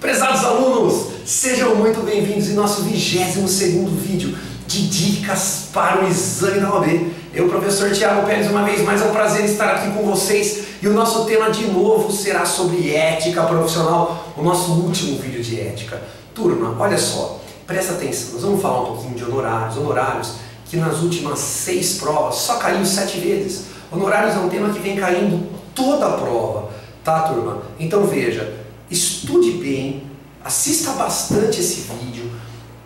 Prezados alunos, sejam muito bem-vindos em nosso 22º vídeo de dicas para o exame da OAB. Eu, professor Thiago Pérez, uma vez mais é um prazer estar aqui com vocês e o nosso tema de novo será sobre ética profissional, o nosso último vídeo de ética. Turma, olha só, presta atenção, nós vamos falar um pouquinho de honorários que nas últimas 6 provas só caiu 7 vezes. Honorários é um tema que vem caindo toda a prova, tá, turma? Então veja, estude bem, assista bastante esse vídeo,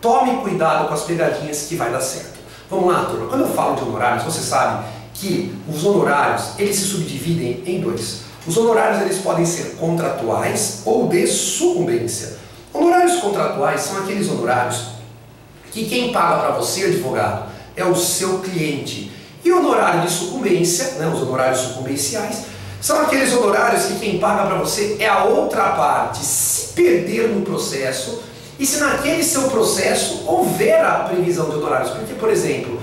tome cuidado com as pegadinhas que vai dar certo. Vamos lá, turma. Quando eu falo de honorários, você sabe que os honorários, eles se subdividem em dois. Os honorários, eles podem ser contratuais ou de sucumbência. Honorários contratuais são aqueles honorários que quem paga para você, advogado, é o seu cliente. E honorário de sucumbência, né, os honorários sucumbenciais, são aqueles honorários que quem paga para você é a outra parte, se perder no processo e se naquele seu processo houver a previsão de honorários. Porque, por exemplo,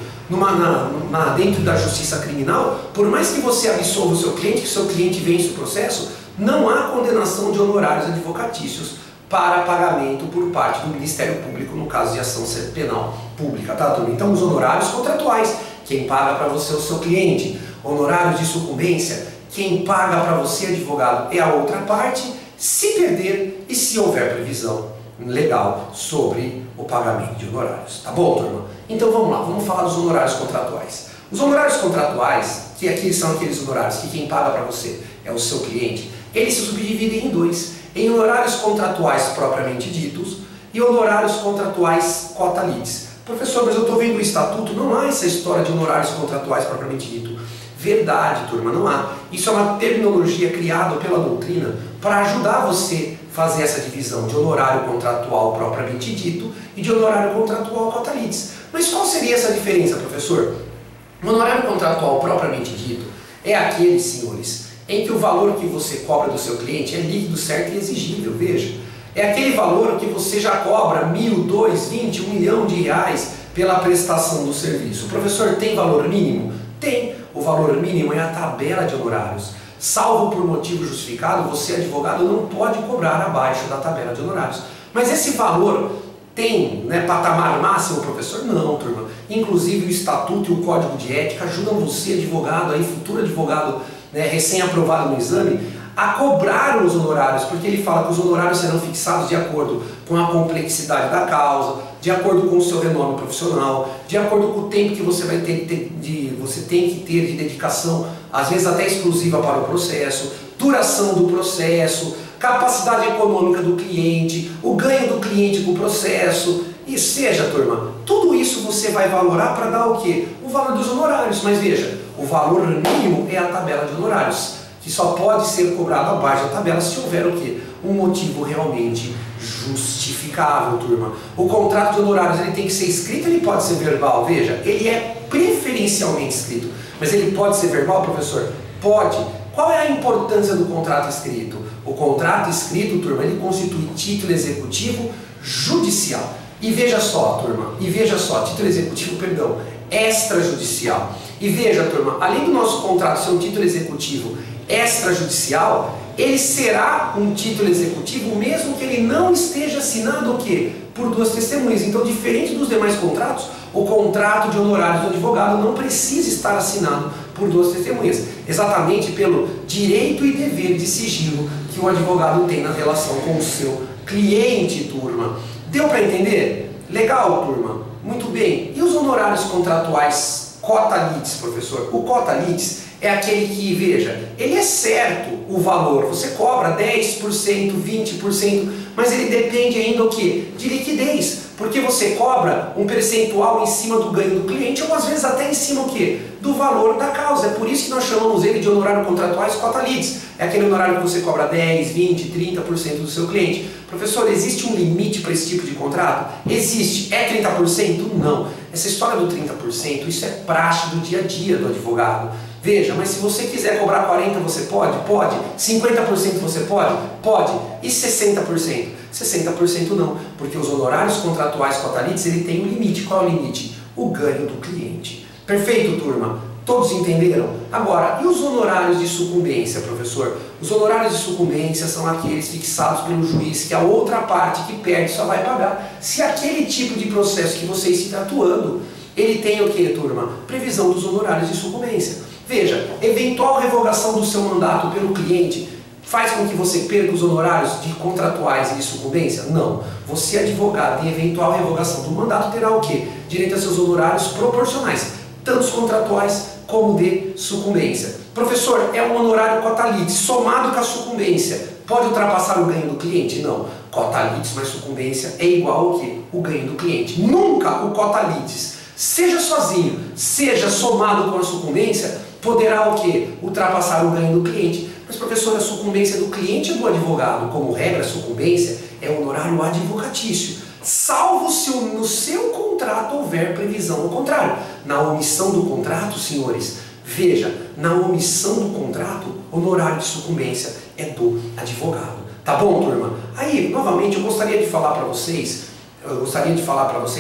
dentro da justiça criminal, por mais que você absolva o seu cliente, que o seu cliente vence o processo, não há condenação de honorários advocatícios para pagamento por parte do Ministério Público, no caso de ação penal pública, tá, turma? Então, os honorários contratuais, quem paga para você é o seu cliente. Honorários de sucumbência, quem paga para você, advogado, é a outra parte, se perder e se houver previsão legal sobre o pagamento de honorários. Tá bom, turma? Então vamos lá, vamos falar dos honorários contratuais. Os honorários contratuais, que aqui são aqueles honorários que quem paga para você é o seu cliente, eles se subdividem em dois. Em honorários contratuais propriamente ditos e honorários contratuais cota litis. Professor, mas eu estou vendo o estatuto, não há essa história de honorários contratuais propriamente dito. Verdade, turma, não há. Isso é uma terminologia criada pela doutrina para ajudar você a fazer essa divisão de honorário contratual propriamente dito e de honorário contratual cota litis. Mas qual seria essa diferença, professor? O honorário contratual propriamente dito é aquele, senhores, em que o valor que você cobra do seu cliente é líquido, certo e exigível, veja. É aquele valor que você já cobra 1.000, 2, 20, 1 milhão de reais pela prestação do serviço. O professor tem valor mínimo? Tem. O valor mínimo é a tabela de honorários. Salvo por motivo justificado, você, advogado, não pode cobrar abaixo da tabela de honorários. Mas esse valor tem, né, patamar máximo, professor? Não, turma. Inclusive o Estatuto e o Código de Ética ajudam você, advogado, aí, futuro advogado, né, recém-aprovado no exame, a cobrar os honorários, porque ele fala que os honorários serão fixados de acordo com a complexidade da causa, de acordo com o seu renome profissional, de acordo com o tempo que você vai ter de dedicação, às vezes até exclusiva para o processo, duração do processo, capacidade econômica do cliente, o ganho do cliente com o processo, e seja, turma, tudo isso você vai valorar para dar o quê? O valor dos honorários, mas veja, o valor mínimo é a tabela de honorários, que só pode ser cobrado abaixo da tabela se houver o quê? Um motivo realmente justificável, turma. O contrato de honorários ele tem que ser escrito, ele pode ser verbal, veja, ele é preferencialmente escrito, mas ele pode ser verbal, professor? Pode. Qual é a importância do contrato escrito? O contrato escrito, turma, ele constitui título executivo judicial. E veja só, turma, título executivo, perdão, extrajudicial. E veja, turma, além do nosso contrato ser um título executivo extrajudicial, ele será um título executivo mesmo que ele não esteja assinado o quê? Por 2 testemunhas. Então, diferente dos demais contratos, o contrato de honorários do advogado não precisa estar assinado por 2 testemunhas, exatamente pelo direito e dever de sigilo que o advogado tem na relação com o seu cliente, turma. Deu para entender? Legal, turma? Muito bem. E os honorários contratuais cota litis, professor? O cota litis é aquele que, veja, ele é certo o valor, você cobra 10%, 20%, mas ele depende ainda o quê? De liquidez, porque você cobra um percentual em cima do ganho do cliente ou às vezes até em cima o quê? Do valor da causa. É por isso que nós chamamos ele de honorário contratuais cota litis. É aquele honorário que você cobra 10, 20, 30% do seu cliente. Professor, existe um limite para esse tipo de contrato? Existe. É 30%? Não. Essa história do 30%, isso é praxe do dia a dia do advogado. Veja, mas se você quiser cobrar 40%, você pode? Pode. 50% você pode? Pode. E 60%? 60% não, porque os honorários contratuais cota litis, ele tem um limite. Qual é o limite? O ganho do cliente. Perfeito, turma? Todos entenderam? Agora, e os honorários de sucumbência, professor? Os honorários de sucumbência são aqueles fixados pelo juiz que a outra parte que perde só vai pagar. Se aquele tipo de processo que você está atuando, ele tem o que, turma? Previsão dos honorários de sucumbência. Veja, eventual revogação do seu mandato pelo cliente faz com que você perca os honorários de contratuais e de sucumbência? Não. Você, advogado, em eventual revogação do mandato, terá o quê? Direito a seus honorários proporcionais, tanto os contratuais como de sucumbência. Professor, é um honorário cota-litis somado com a sucumbência. Pode ultrapassar o ganho do cliente? Não. Cota-litis mais sucumbência é igual ao quê? O ganho do cliente. Nunca o cota-litis, seja sozinho, seja somado com a sucumbência, poderá o quê? Ultrapassar o ganho do cliente. Mas, professor, a sucumbência do cliente ou do advogado? Como regra, a sucumbência é um honorário advocatício, salvo se no seu contrato houver previsão ao contrário. Na omissão do contrato, senhores, veja, na omissão do contrato, honorário de sucumbência é do advogado. Tá bom, turma? Aí, novamente, eu gostaria de falar para vocês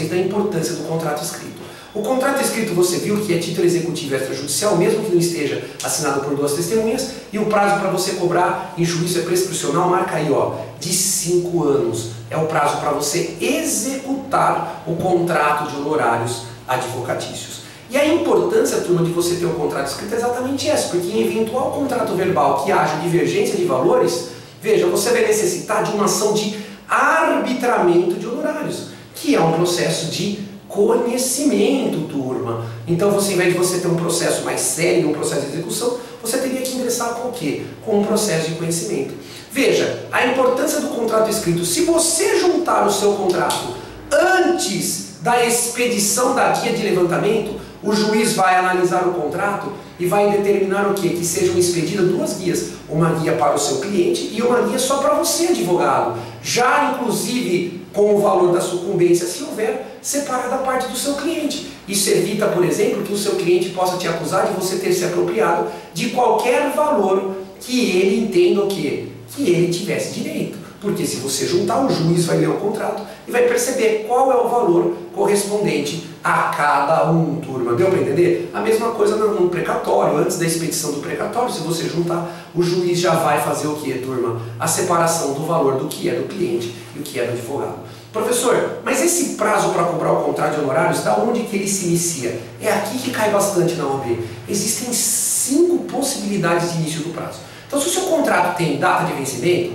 da importância do contrato escrito. O contrato escrito você viu que é título executivo extrajudicial, mesmo que não esteja assinado por duas testemunhas, e o prazo para você cobrar em juízo é prescricional, marca aí, ó, de 5 anos. É o prazo para você executar o contrato de honorários advocatícios. E a importância, turma, de você ter o contrato escrito é exatamente essa, porque em eventual contrato verbal que haja divergência de valores, veja, você vai necessitar de uma ação de arbitramento de honorários, que é um processo de conhecimento, turma. Então, você, em vez de você ter um processo mais sério, um processo de execução, você teria que ingressar com o quê? Com um processo de conhecimento. Veja, a importância do contrato escrito. Se você juntar o seu contrato antes da expedição da guia de levantamento, o juiz vai analisar o contrato e vai determinar o quê? Que sejam expedidas 2 guias. Uma guia para o seu cliente e uma guia só para você, advogado. Já, inclusive, com o valor da sucumbência, se houver, separada a parte do seu cliente. Isso evita, por exemplo, que o seu cliente possa te acusar de você ter se apropriado de qualquer valor que ele entenda o quê? Que ele tivesse direito. Porque se você juntar, o juiz vai ler o contrato e vai perceber qual é o valor correspondente a cada um, turma. Deu para entender? A mesma coisa no precatório. Antes da expedição do precatório, se você juntar, o juiz já vai fazer o que, turma? A separação do valor do que é do cliente e o que é do advogado. Professor, mas esse prazo para cobrar o contrato de honorários, da onde que ele se inicia? É aqui que cai bastante na OAB. Existem 5 possibilidades de início do prazo. Então, se o seu contrato tem data de vencimento,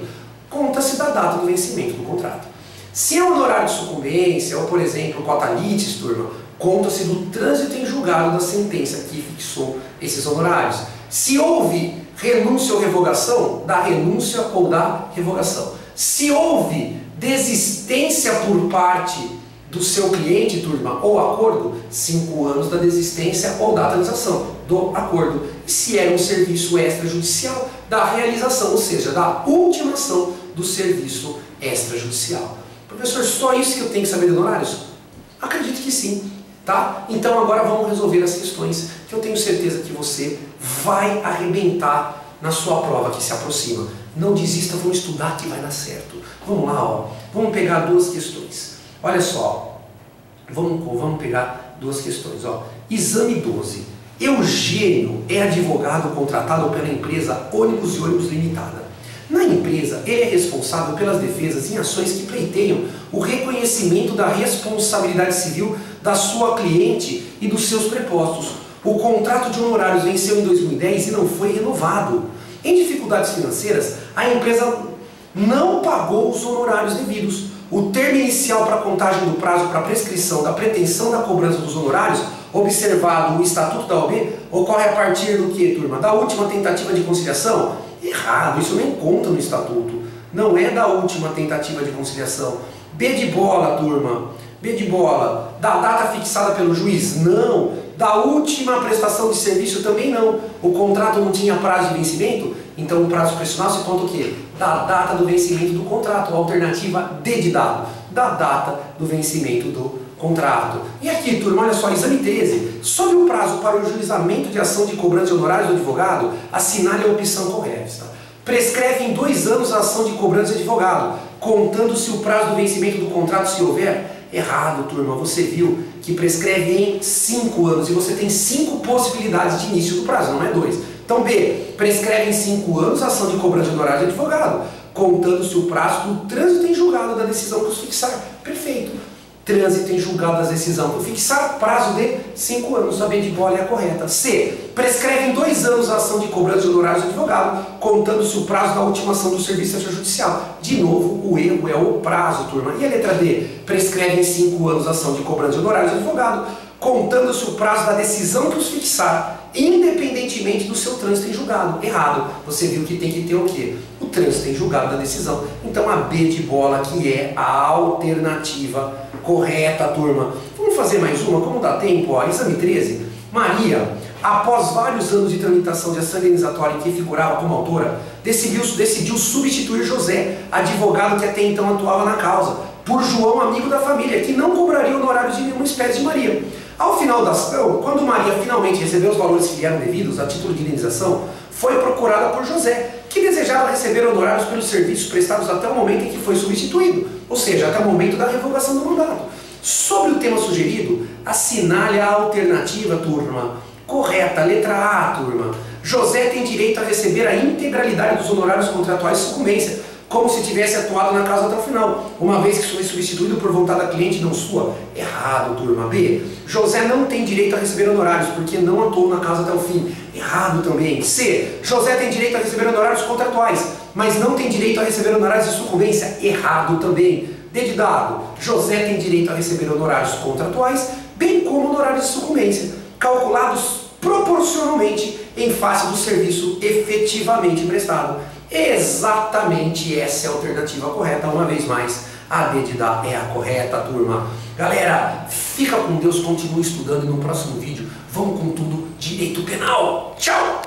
conta-se da data do vencimento do contrato. Se é um honorário de sucumbência, ou por exemplo, cota-litis, turma, conta-se do trânsito em julgado da sentença que fixou esses honorários. Se houve renúncia ou revogação, da renúncia ou da revogação. Se houve desistência por parte do seu cliente, turma, ou acordo, 5 anos da desistência ou da atualização do acordo. E se é um serviço extrajudicial, da realização, ou seja, da ultimação do serviço extrajudicial. Professor, só isso que eu tenho que saber de honorários? Acredito que sim, tá? Então agora vamos resolver as questões que eu tenho certeza que você vai arrebentar na sua prova que se aproxima. Não desista, vamos estudar que vai dar certo. Vamos lá, ó. Vamos pegar 2 questões. Olha só, vamos pegar 2 questões, ó. Exame 12. Eugênio é advogado contratado pela empresa Ônibus e Ônibus Limitada. Na empresa, ele é responsável pelas defesas em ações que pleiteiam o reconhecimento da responsabilidade civil da sua cliente e dos seus prepostos. O contrato de honorários venceu em 2010 e não foi renovado. Em dificuldades financeiras, a empresa não pagou os honorários devidos. O termo inicial para a contagem do prazo para prescrição da pretensão da cobrança dos honorários, observado no Estatuto da OAB, ocorre a partir do que, turma? Da última tentativa de conciliação? Errado, isso nem conta no Estatuto. Não é da última tentativa de conciliação. B de bola, turma. B de bola. Da data fixada pelo juiz? Não. Da última prestação de serviço também não. O contrato não tinha prazo de vencimento? Então o prazo prescricional se conta o quê? Da data do vencimento do contrato. Alternativa D de dado. Da data do vencimento do contrato. E aqui, turma, olha só, exame 13. Sobre o prazo para o juizamento de ação de cobrança de honorários do advogado, assinale a opção correta. Prescreve em 2 anos a ação de cobrança de advogado, contando-se o prazo do vencimento do contrato, se houver, Errado, turma. Você viu que prescreve em 5 anos e você tem 5 possibilidades de início do prazo, não é 2. Então B, prescreve em 5 anos a ação de cobrança de honorário de advogado, contando-se o prazo do trânsito em julgado da decisão que os fixar. Perfeito. Trânsito em julgado da decisão que fixar, prazo de 5 anos. A B de bola é a correta. C, prescreve em 2 anos a ação de cobrança de honorários de advogado, contando-se o prazo da ultimação do serviço extrajudicial. De novo, o erro é o prazo, turma. E a letra D, prescreve em 5 anos a ação de cobrança de honorários de advogado, contando-se o prazo da decisão que os fixar, independentemente do seu trânsito em julgado. Errado. Você viu que tem que ter o quê? O trânsito em julgado da decisão. Então a B de bola, que é a alternativa correta, turma. Vamos fazer mais uma? Como dá tempo? Ó, exame 13. Maria, após vários anos de tramitação de ação indenizatória em que figurava como autora, decidiu substituir José, advogado que até então atuava na causa, por João, amigo da família, que não cobraria honorários de nenhuma espécie de Maria. Ao final da ação, quando Maria finalmente recebeu os valores que lhe eram devidos a título de indenização, foi procurada por José, que desejava receber honorários pelos serviços prestados até o momento em que foi substituído, ou seja, até o momento da revogação do mandato. Sobre o tema sugerido, assinale a alternativa, turma. Correta, letra A, turma. José tem direito a receber a integralidade dos honorários contratuais de sucumbência, como se tivesse atuado na causa até o final, uma vez que foi substituído por vontade da cliente, não sua. Errado, turma. B, José não tem direito a receber honorários, porque não atuou na causa até o fim. Errado também. C, José tem direito a receber honorários contratuais, mas não tem direito a receber honorários de sucumbência. Errado também. D de dado, José tem direito a receber honorários contratuais, bem como honorários de sucumbência, calculados proporcionalmente em face do serviço efetivamente prestado. Exatamente essa é a alternativa correta. Uma vez mais, a D de dado é a correta, turma. Galera, fica com Deus, continue estudando e no próximo vídeo vamos com tudo direito penal. Tchau!